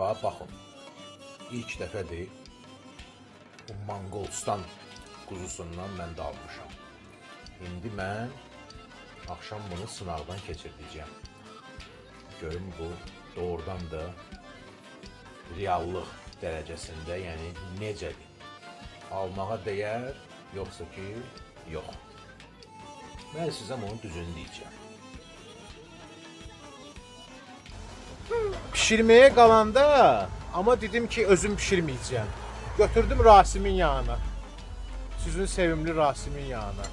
bax, baxın. İlk dəfədir bu Manqolistan quzusundan mən də almışam. İndi mən axşam bunu sınaqdan keçirdəcəm. Görüm bu doğrudan da reallıq dərəcəsində, yəni necədir? Almağa dəyər, yoxsa ki, yox. Mən sizə onun düzünü deyəcəm. Pişirməyə qalanda, amma dedim ki, özüm pişirməyəcəm. Götürdüm Rasimin yanına. Sizin sevimli Rasimin yanına.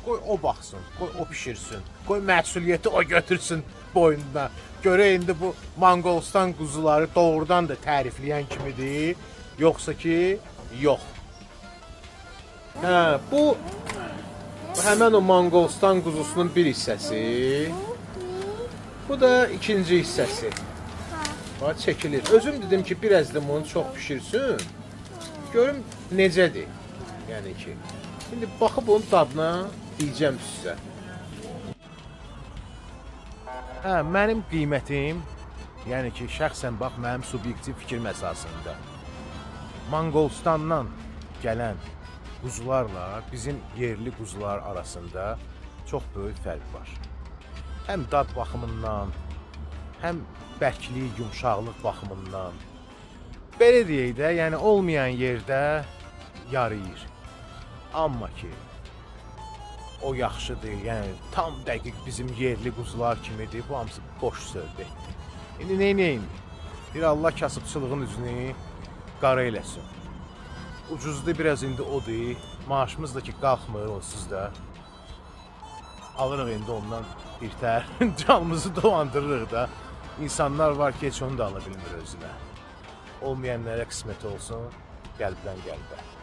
Qoy o baxsın, qoy o pişirsin. Qoy məsuliyyəti o götürsün boynuna. Görə indi bu Manqolistan quzuları doğrudan da tərifləyən kimidir, yoxsa ki, yox. Hə, bu həmən o Manqolistan quzusunun bir hissəsi. Bu da ikinci hissəsi. Bax, çəkilir. Özüm dedim ki, biraz da bunu çox pişirsin. Görüm necədir. Yəni ki, şimdi baxıb onun dadına deyəcəm sizə. Hə, mənim qiymətim, yəni ki, şəxsən bax, mənim subyektiv fikrim əsasında Manqolistandan gələn quzularla bizim yerli quzular arasında çox böyük fərq var. Həm dad baxımından, həm bərklik, yumşaqlıq baxımından. Belə deyək də, yəni olmayan yerdə yarayır. Amma ki, o yaxşıdır, yəni tam dəqiq bizim yerli quzular kimidir, bu hamısı boş söhbətdir. İndi neynəyim? Bir Allah kasıbçılığın üzünü qara eləsin. Ucuzdur biraz indi odur, maaşımız da ki qalxmır onsuz da. Alırıq indi ondan bir tər, canımızı dolandırırıq da. İnsanlar var ki, heç onu da ala bilmir özünə. Olmayanlara qismət olsun, qəlbdən qəlbə.